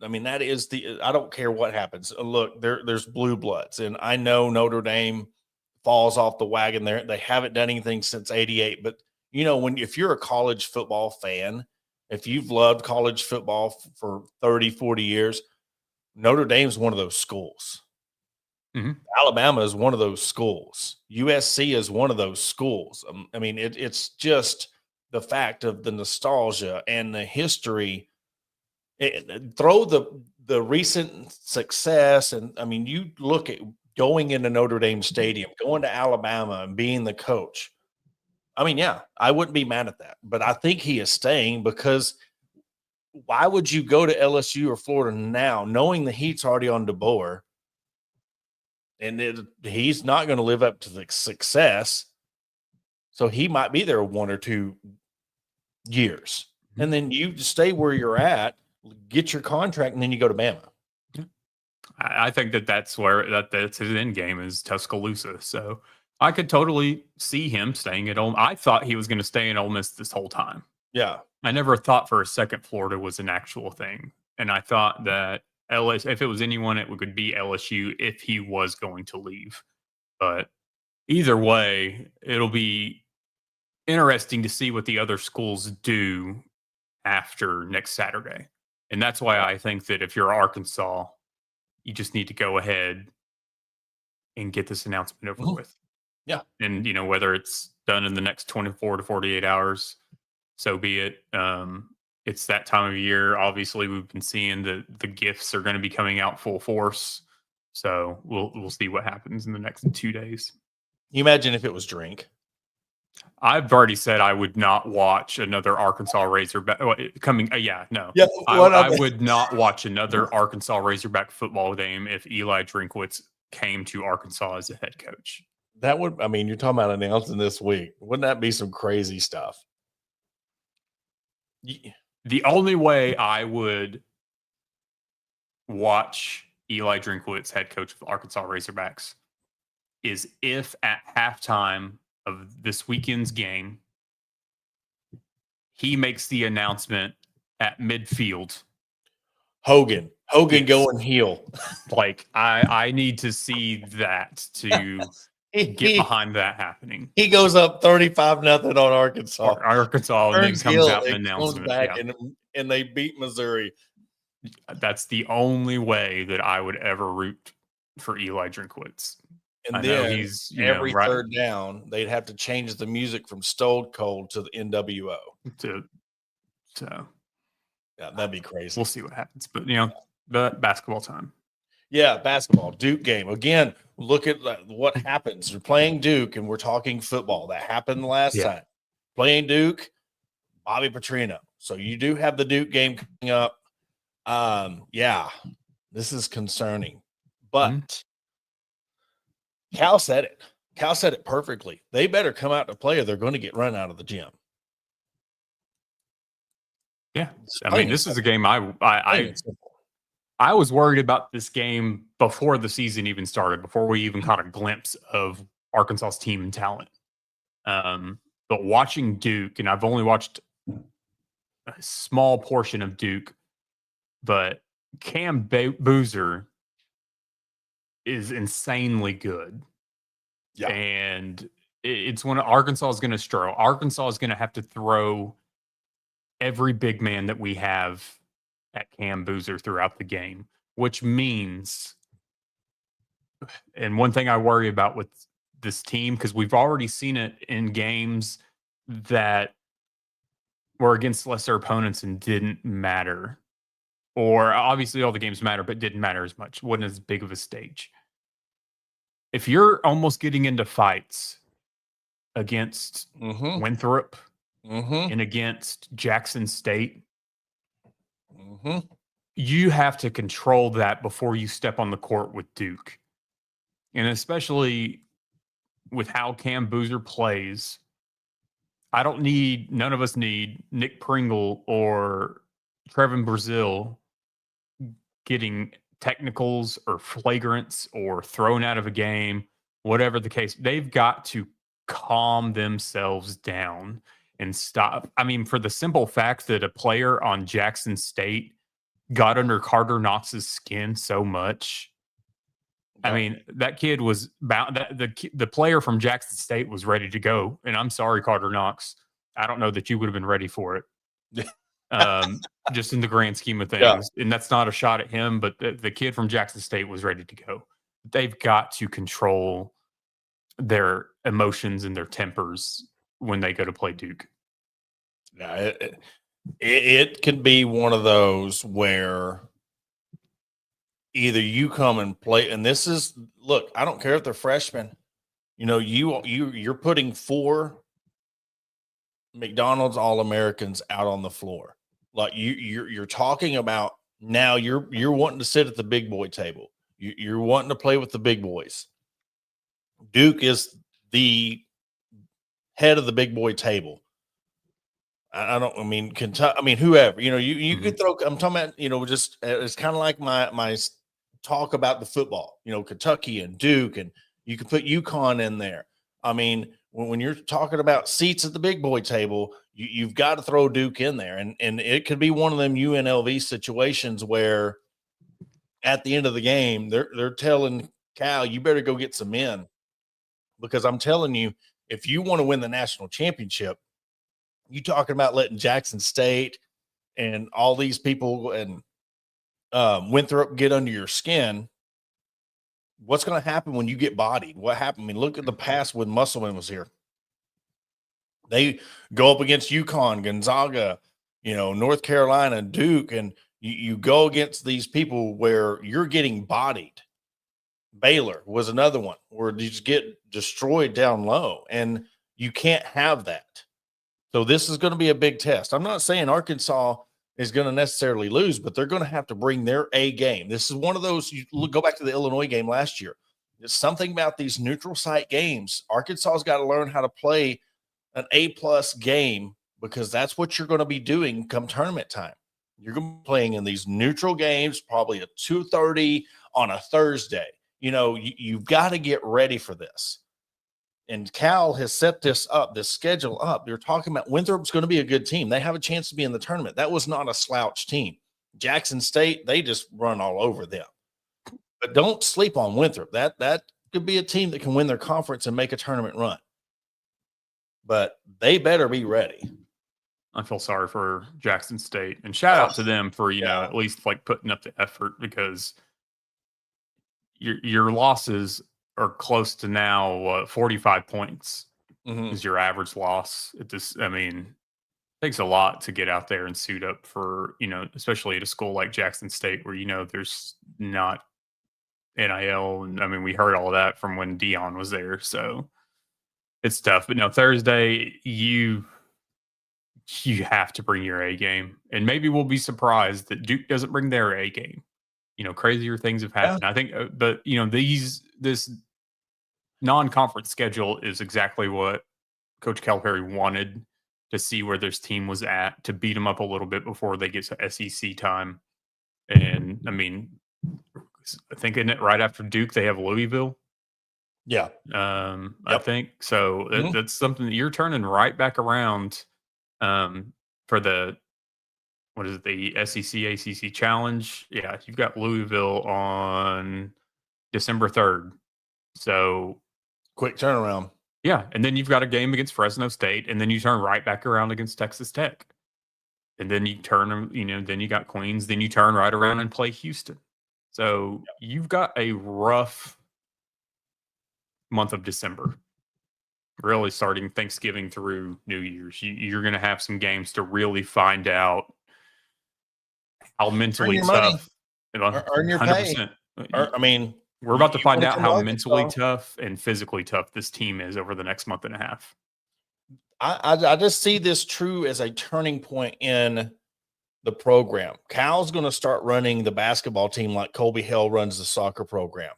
I mean, that is I don't care what happens. Look, there's blue bloods, and I know Notre Dame falls off the wagon there. They haven't done anything since '88, but you know, if you're a college football fan, if you've loved college football for 30, 40 years, Notre Dame's one of those schools. Alabama is one of those schools. USC is one of those schools. I mean, it's just the fact of the nostalgia and the history. Throw the recent success, and I mean, you look at going into Notre Dame Stadium, going to Alabama, and being the coach. I mean, yeah, I wouldn't be mad at that, but I think he is staying because why would you go to LSU or Florida now, knowing the heat's already on DeBoer, and he's not going to live up to the success, so he might be there 1 or 2 years, and then you stay where you're at, get your contract, and then you go to Bama. I think that's where that's his end game is Tuscaloosa. So I could totally see him staying at Ole. I thought he was going to stay in Ole Miss this whole time. Yeah. I never thought for a second Florida was an actual thing. And I thought that LSU, if it was anyone, it would be LSU if he was going to leave. But either way, it'll be interesting to see what the other schools do after next Saturday. And that's why I think that if you're Arkansas, you just need to go ahead and get this announcement over with. Yeah. And, whether it's done in the next 24 to 48 hours, so be it. It's that time of year. Obviously, we've been seeing the gifts are going to be coming out full force. So we'll see what happens in the next 2 days. You imagine if it was drink. I've already said I would not watch another Arkansas Razorback coming. No. Yeah, I would not watch another Arkansas Razorback football game if Eli Drinkwitz came to Arkansas as a head coach. That would, I mean, you're talking about announcing this week. Wouldn't that be some crazy stuff? The only way I would watch Eli Drinkwitz, head coach of Arkansas Razorbacks, is if at halftime of this weekend's game, he makes the announcement at midfield. Hogan going heel. Like I need to see that to get behind that happening. He goes up 35-0 on Arkansas. Arkansas and then comes out and announces back and they beat Missouri. That's the only way that I would ever root for Eli Drinkwitz. And then he's every third down, they'd have to change the music from Stone Cold to the NWO. So yeah, that'd be crazy. We'll see what happens. But basketball time. Yeah, basketball, Duke game. Again, look at what happens. We're playing Duke and we're talking football. That happened last time. Playing Duke, Bobby Petrino. So you do have the Duke game coming up. This is concerning. But Cal said it. Cal said it perfectly. They better come out to play or they're going to get run out of the gym. Yeah. I mean, this is a game I was worried about this game before the season even started, before we even caught a glimpse of Arkansas's team and talent. But watching Duke, and I've only watched a small portion of Duke, but Cam Boozer is insanely good. Yeah. And it's when Arkansas is going to struggle. Arkansas is going to have to throw every big man that we have at Cam Boozer throughout the game, which means, and one thing I worry about with this team, because we've already seen it in games that were against lesser opponents and didn't matter. Or obviously all the games matter, but didn't matter as much. Wasn't as big of a stage. If you're almost getting into fights against Winthrop and against Jackson State, you have to control that before you step on the court with Duke. And especially with how Cam Boozer plays, none of us need Nick Pringle or Trevin Brazil getting technicals or flagrants or thrown out of a game, whatever the case. They've got to calm themselves down and stop. I mean, for the simple fact that a player on Jackson State got under Carter Knox's skin so much. I mean, that kid was bound. The player from Jackson State was ready to go. And I'm sorry, Carter Knox. I don't know that you would have been ready for it. Just in the grand scheme of things. Yeah. And that's not a shot at him, but the kid from Jackson State was ready to go. they've got to control their emotions and their tempers when they go to play Duke. Yeah, it can be one of those where either you come and play, and this is, look, I don't care if they're freshmen. You know, you're putting 4 McDonald's All-Americans out on the floor. Like you're talking about now you're wanting to sit at the big boy table. You're wanting to play with the big boys. Duke is the head of the big boy table. I mean, Kentucky, I mean, whoever, you know, you could throw, I'm talking about, you know, just, it's kind of like my talk about the football, you know, Kentucky and Duke, and you can put UConn in there. I mean, when you're talking about seats at the big boy table, you've got to throw Duke in there. And it could be one of them UNLV situations where at the end of the game, they're telling Cal, you better go get some men, because I'm telling you, if you want to win the national championship, you talking about letting Jackson State and all these people and Winthrop get under your skin. What's going to happen when you get bodied? What happened? I mean, look at the past when Musselman was here. They go up against UConn, Gonzaga, you know, North Carolina, Duke, and you go against these people where you're getting bodied. Baylor was another one where you just get destroyed down low, and you can't have that. So this is going to be a big test. I'm not saying Arkansas is going to necessarily lose, but they're going to have to bring their A game. This is one of those, you go back to the Illinois game last year. There's something about these neutral site games. Arkansas has got to learn how to play an A+ game, because that's what you're going to be doing come tournament time. You're going to be playing in these neutral games, probably at 2:30 on a Thursday. You know, you've got to get ready for this. And Cal has set this schedule up. You're talking about Winthrop's going to be a good team. They have a chance to be in the tournament. That was not a slouch team. Jackson State, they just run all over them. But don't sleep on Winthrop. That could be a team that can win their conference and make a tournament run. But they better be ready. I feel sorry for Jackson State, and shout out to them for, you know, at least like putting up the effort, because your losses are close to now 45 points is your average loss at this. I mean, it takes a lot to get out there and suit up for, you know, especially at a school like Jackson State, where, you know, there's not NIL. And I mean, we heard all of that from when Dion was there. So it's tough. But no, Thursday, you have to bring your A game. And maybe we'll be surprised that Duke doesn't bring their A game. You know, crazier things have happened. Yeah. I think, but, you know, this non-conference schedule is exactly what Coach Calipari wanted, to see where this team was at, to beat them up a little bit before they get to SEC time. And I mean, I think in it right after Duke, they have Louisville. Yeah. I think so. That's something that you're turning right back around for the, what is it, the SEC ACC Challenge? Yeah, you've got Louisville on December 3rd. So quick turnaround. Yeah, and then you've got a game against Fresno State, and then you turn right back around against Texas Tech. And then you turn, you know, then you got Queens, then you turn right around and play Houston. So you've got a rough month of December, really starting Thanksgiving through New Year's. You're going to have some games to really find out how mentally tough. Earn your pay. I mean, we're about to find out how mentally tough and physically tough this team is over the next month and a half. I just see this true as a turning point in the program. Cal's going to start running the basketball team like Colby Hale runs the soccer program.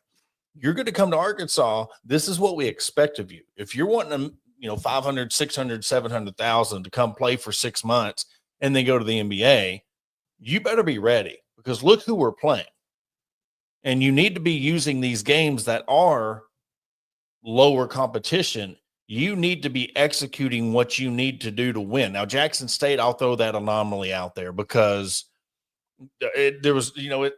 You're going to come to Arkansas. This is what we expect of you. If you're wanting them, you know, 500, 600, 700,000 to come play for 6 months and then go to the NBA, you better be ready, because look who we're playing. And you need to be using these games that are lower competition. You need to be executing what you need to do to win. Now, Jackson State, I'll throw that anomaly out there, because there was, you know,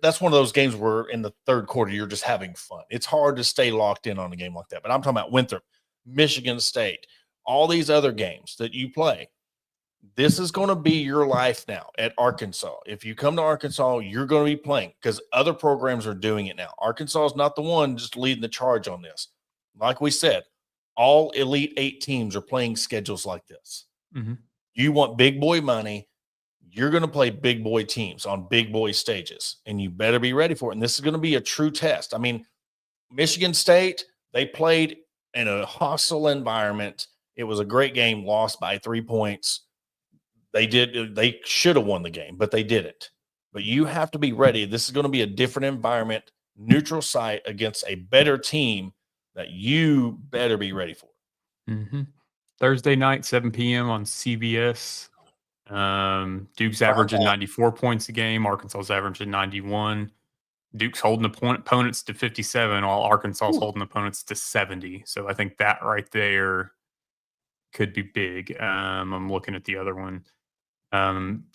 that's one of those games where in the third quarter, you're just having fun. It's hard to stay locked in on a game like that. But I'm talking about Winthrop, Michigan State, all these other games that you play. this is going to be your life now at Arkansas. If you come to Arkansas, you're going to be playing because other programs are doing it now. Arkansas is not the one just leading the charge on this. Like we said, all Elite Eight teams are playing schedules like this. Mm-hmm. You want big boy money, you're going to play big boy teams on big boy stages, and you better be ready for it. And this is going to be a true test. I mean, Michigan State, they played in a hostile environment. It was a great game, lost by 3 points. They should have won the game, but they didn't. But you have to be ready. This is going to be a different environment, neutral site against a better team that you better be ready for. Mm-hmm. Thursday night, 7 p.m. on CBS. Duke's averaging 94 points a game. Arkansas's averaging 91. Duke's holding opponents to 57, while Arkansas's holding opponents to 70. So I think that right there could be big. I'm looking at the other one.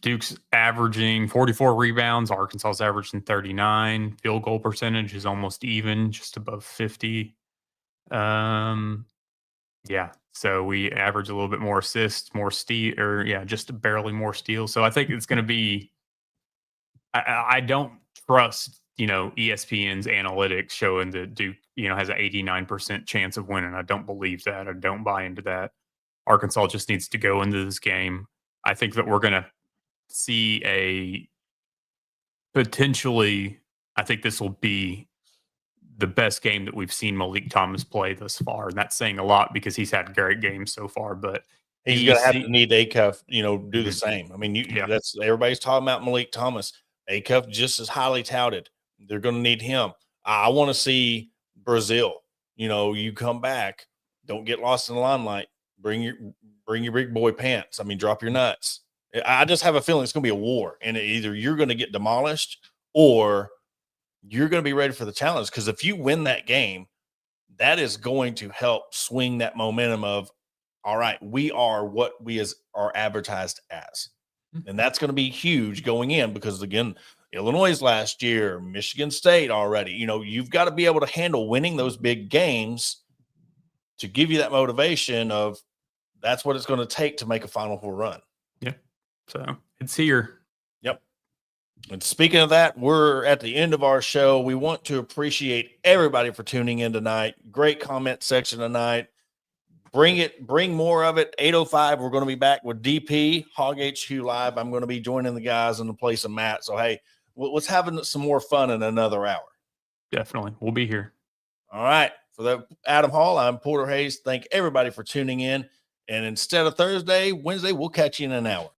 Duke's averaging 44 rebounds. Arkansas's averaging 39. Field goal percentage is almost even, just above 50. Yeah. So we average a little bit more assists, more steal, or just barely more steals. So I think it's going to be. I don't trust ESPN's analytics showing that Duke has an 89% chance of winning. I don't believe that. I don't buy into that. Arkansas just needs to go into this game. I think that we're going to see I think this will be the best game that we've seen Malik Thomas play thus far. And that's saying a lot because he's had great games so far, but he's going to have to need Acuff, do the same. I mean, that's everybody's talking about Malik Thomas. Acuff just as highly touted. They're going to need him. I want to see Brazil. You come back, don't get lost in the limelight. Bring your big boy pants. I mean, drop your nuts. I just have a feeling it's going to be a war, and either you're going to get demolished or you're going to be ready for the challenge. Because if you win that game, that is going to help swing that momentum of, all right, we are what we are advertised as. And that's going to be huge going in because, again, Illinois last year, Michigan State already. You've got to be able to handle winning those big games to give you that motivation of that's what it's going to take to make a Final Four run. Yeah. So it's here. Yep. And speaking of that, we're at the end of our show. We want to appreciate everybody for tuning in tonight. Great comment section tonight. Bring more of it. 8:05, we're going to be back with DP, Hog HQ Live. I'm going to be joining the guys in the place of Matt. So, hey, let's have some more fun in another hour. Definitely. We'll be here. All right. For the Adam Hall, I'm Porter Hayes. Thank everybody for tuning in. And instead of Thursday, Wednesday, we'll catch you in an hour.